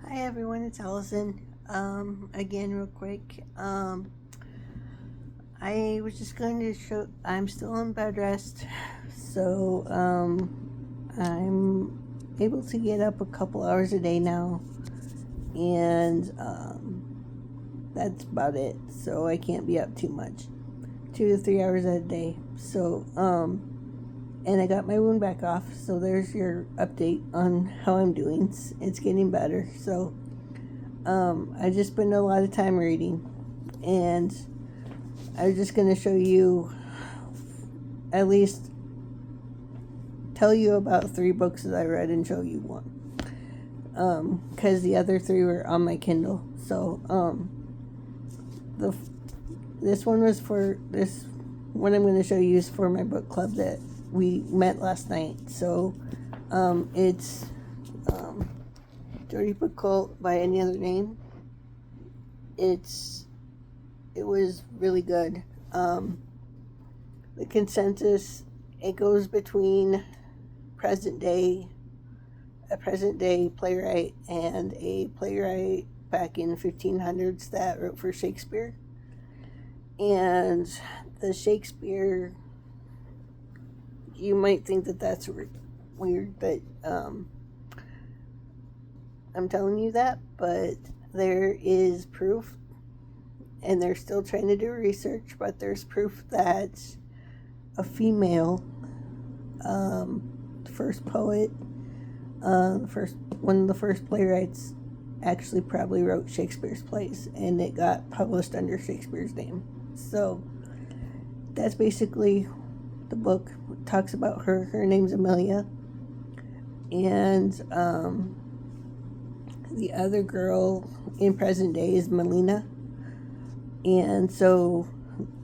Hi everyone, it's Allison. Again, real quick. I was just going to show. I'm still in bed rest, so I'm able to get up a couple hours a day now, and that's about it. So I can't be up too much, 2 to 3 hours a day. So and I got my wound back off. So there's your update on how I'm doing. It's getting better. So I just spend a lot of time reading, and I was just going to show you, at least tell you about 3 books that I read and show you one. Because the other 3 were on my Kindle. So, the this one was for this one I'm going to show you is for my book club that we met last night. So, it's Dirty Book Cult by Any Other Name. It was really good. The consensus, it goes between a present day playwright and a playwright back in 1500s that wrote for Shakespeare. And the Shakespeare, you might think that that's weird, but I'm telling you that, but there is proof, and they're still trying to do research, but there's proof that a female, first poet, one of the first playwrights, actually probably wrote Shakespeare's plays, and it got published under Shakespeare's name. So that's basically the book. It talks about her. Her name's Amelia, and the other girl in present day is Melina. And so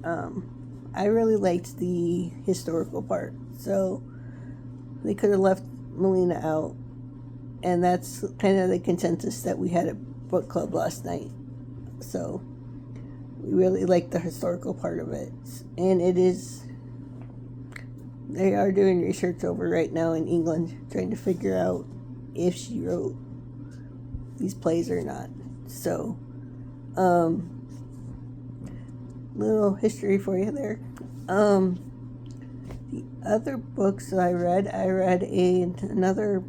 I really liked the historical part. So they could have left Melina out. And that's kind of the consensus that we had at book club last night. So we really liked the historical part of it. And they are doing research over right now in England, trying to figure out if she wrote these plays or not. So, little history for you there. The other books that I read another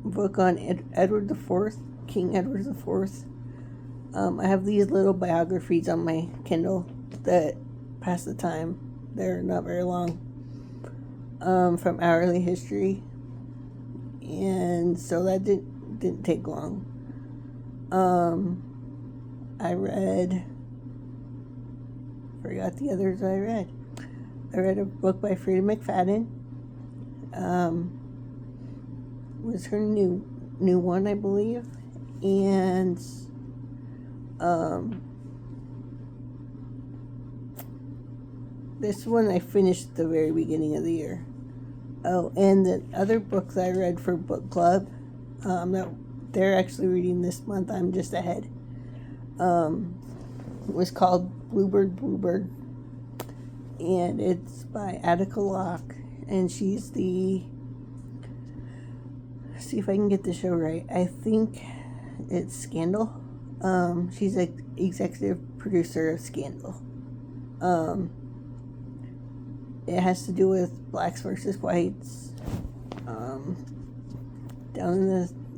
book on Edward IV, King Edward IV. I have these little biographies on my Kindle that pass the time. They're not very long. From Hourly History, and so that didn't take long. I forgot the others I read. I read a book by Frida McFadden. Was her new one, I believe, and this one I finished at the very beginning of the year. Oh, and the other books I read for book club, that they're actually reading this month, I'm just ahead, was called Bluebird, and it's by Attica Locke, and she's see if I can get the show right. I think it's Scandal. She's an executive producer of Scandal. It has to do with blacks versus whites, down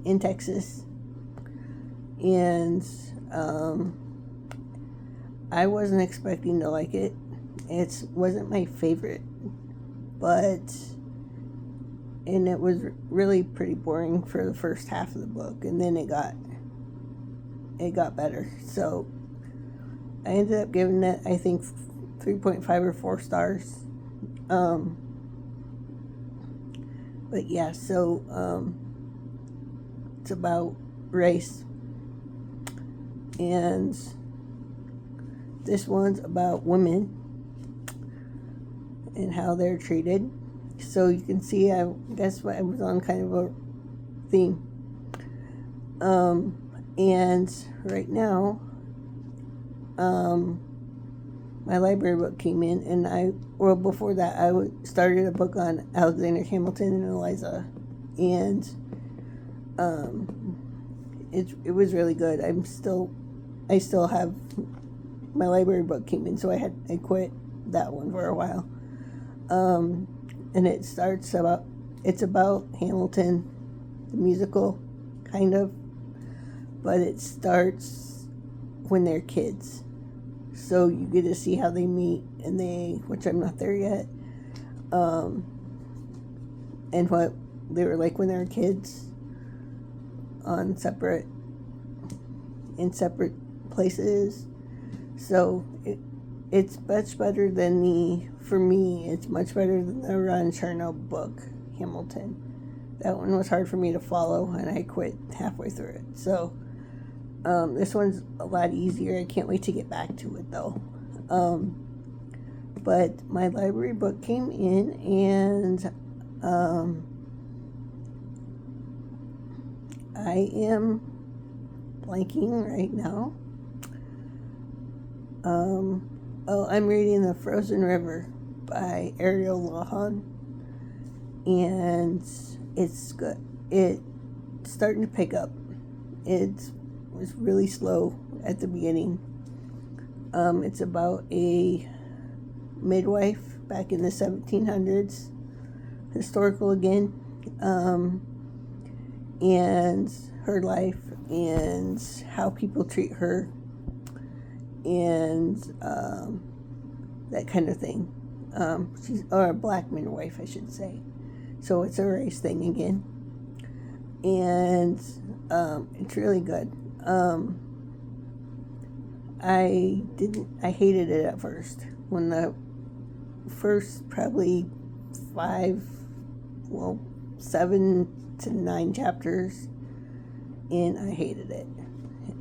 in Texas, and I wasn't expecting to like it. It wasn't my favorite, and it was really pretty boring for the first half of the book, and then it got better. So I ended up giving it, I think, 3.5 or 4 stars. But yeah, so it's about race, and this one's about women and how they're treated. So you can see, I guess I was on kind of a theme. And right now, my library book came in, and before that, I started a book on Alexander Hamilton and Eliza, and it was really good. I still have my library book came in, so I quit that one for a while. And it's about Hamilton, the musical, kind of, but it starts when they're kids. So you get to see how they meet, which I'm not there yet, and what they were like when they were kids in separate places. So it's much better than for me, it's much better than the Ron Chernow book, Hamilton. That one was hard for me to follow, and I quit halfway through it. So this one's a lot easier. I can't wait to get back to it, though. But my library book came in, and I am blanking right now. I'm reading The Frozen River by Ariel Lawhon, and it's good. It's starting to pick up. It was really slow at the beginning. It's about a midwife back in the 1700s, historical again, and her life and how people treat her, and that kind of thing. She's a black midwife, I should say. So it's a race thing again, and it's really good. I hated it at first when the first probably 7 to 9 chapters, and I hated it,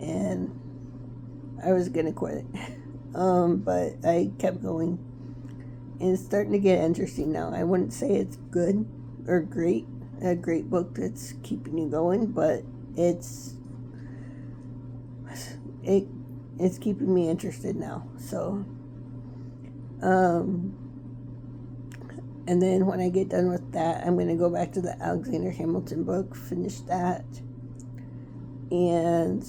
and I was gonna quit it. But I kept going, and it's starting to get interesting now. I wouldn't say it's good or great, a great book that's keeping you going, but it's keeping me interested now. So, and then when I get done with that, I'm going to go back to the Alexander Hamilton book, finish that, and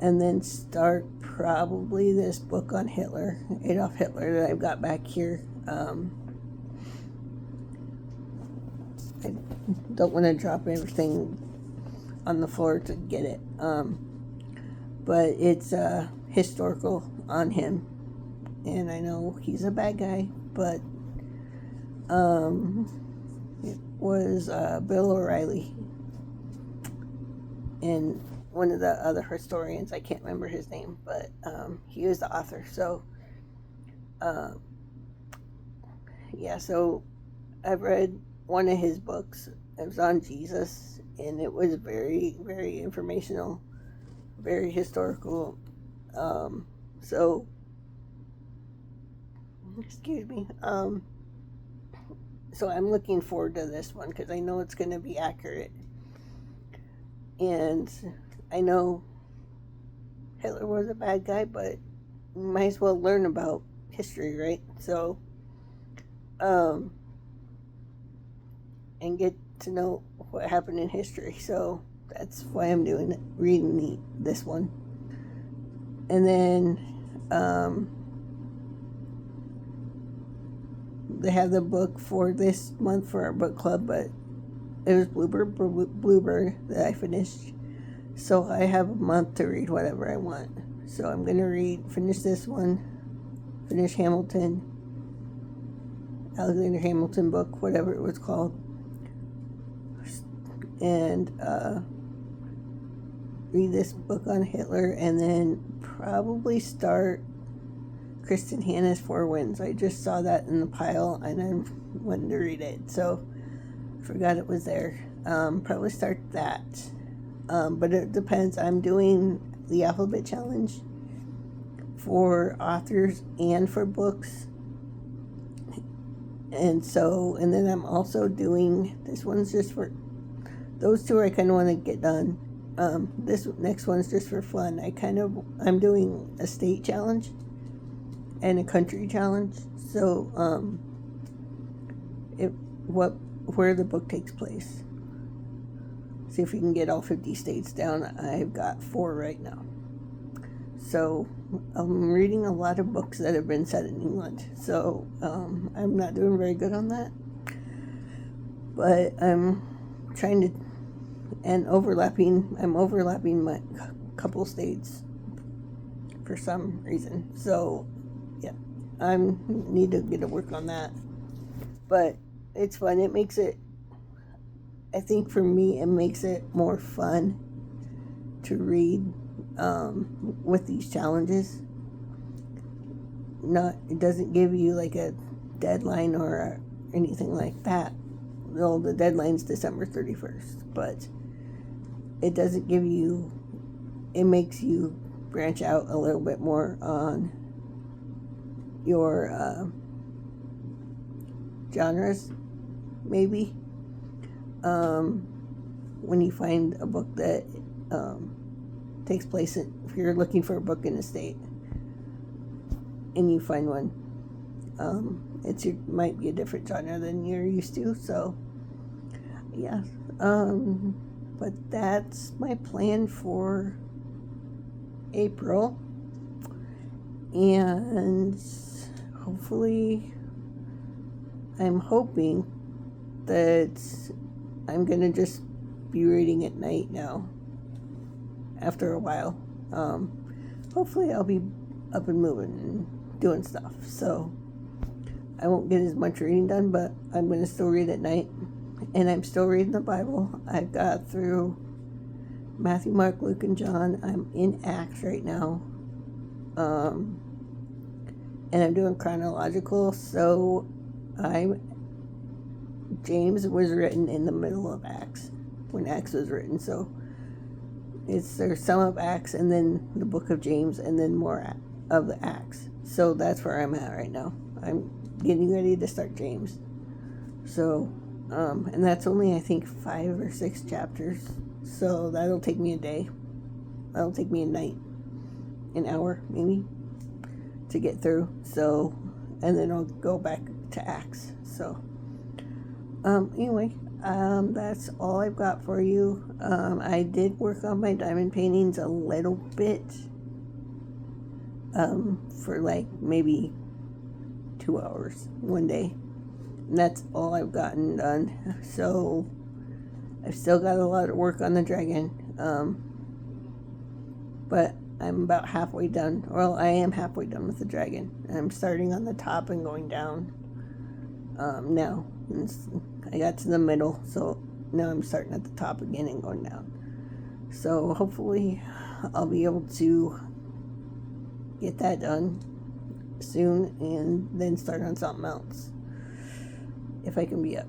then start probably this book on Hitler, Adolf Hitler, that I've got back here. I don't want to drop everything on the floor to get it, but it's historical on him, and I know he's a bad guy, but it was Bill O'Reilly and one of the other historians. I can't remember his name, but he was the author. So so I've read one of his books. It was on Jesus, and it was very, very informational, very historical. So, excuse me. So I'm looking forward to this one because I know it's going to be accurate. And I know Hitler was a bad guy, but you might as well learn about history, right? So, and get to know what happened in history. So that's why I'm reading this one. And then they have the book for this month for our book club, but it was Bluebird that I finished. So I have a month to read whatever I want. So I'm going to finish this one, finish Hamilton, Alexander Hamilton book, whatever it was called, and read this book on Hitler, and then probably start Kristen Hanna's Four Winds. I just saw that in the pile, and I'm wanting to read it, so I forgot it was there. Probably start that, but it depends. I'm doing the Alphabet Challenge for authors and for books, and then I'm also doing, this one's just for, those two I kind of want to get done. This next one's just for fun. I'm doing a state challenge and a country challenge. So, where the book takes place. see if we can get all 50 states down. I've got 4 right now. So I'm reading a lot of books that have been set in England. So I'm not doing very good on that. But I'm trying to, and I'm overlapping my couple states for some reason. So yeah, I need to get to work on that. But it's fun. It makes it, I think for me, it makes it more fun to read with these challenges. It doesn't give you like a deadline or anything like that. Well, the deadline's December 31st, but it doesn't give you, it makes you branch out a little bit more on your genres, maybe. When you find a book that takes place if you're looking for a book in a state and you find one, might be a different genre than you're used to. So yeah, but that's my plan for April, and hopefully I'm hoping that I'm gonna just be reading at night now after a while. Hopefully I'll be up and moving and doing stuff, so I won't get as much reading done, but I'm gonna still read at night. And I'm still reading the Bible. I've got through Matthew, Mark, Luke, and John. I'm in Acts right now. And I'm doing chronological, so James was written in the middle of Acts, when Acts was written. So there's some of Acts, and then the book of James, and then more of the Acts. So that's where I'm at right now. I'm getting ready to start James. So, and that's only, I think, 5 or 6 chapters. So that'll take me a day. That'll take me a night, an hour maybe, to get through. So, and then I'll go back to Acts. So, anyway, that's all I've got for you. I did work on my diamond paintings a little bit, for like maybe 2 hours one day. And that's all I've gotten done. So I've still got a lot of work on the dragon. But I'm about halfway done. Well, I am halfway done with the dragon. I'm starting on the top and going down now. I got to the middle, so now I'm starting at the top again and going down. So hopefully I'll be able to get that done soon and then start on something else if I can be up.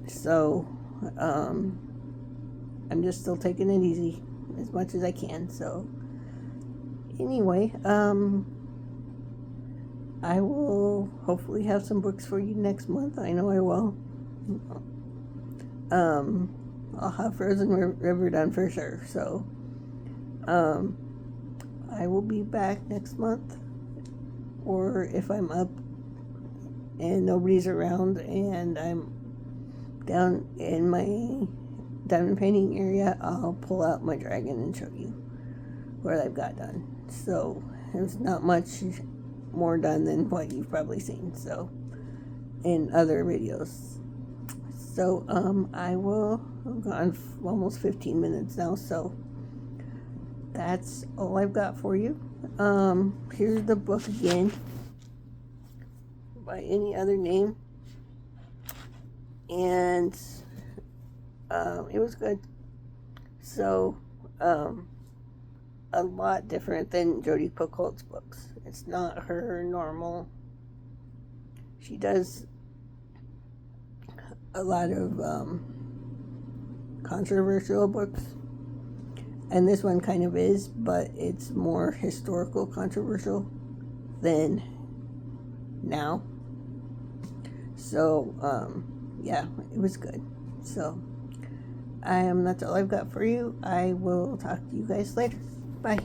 So I'm just still taking it easy as much as I can. So anyway, I will hopefully have some books for you next month. I know I will. I'll have Frozen River done for sure. So I will be back next month, or if I'm up and nobody's around and I'm down in my diamond painting area, I'll pull out my dragon and show you what I've got done. So there's not much more done than what you've probably seen, so, in other videos. So I've gone almost 15 minutes now, so that's all I've got for you. Here's the book again, by any other name, and it was good. So a lot different than Jodi Picoult's books. It's not her normal. She does a lot of controversial books, and this one kind of is, but it's more historical controversial than now. So yeah, it was good. So that's all I've got for you. I will talk to you guys later. Bye.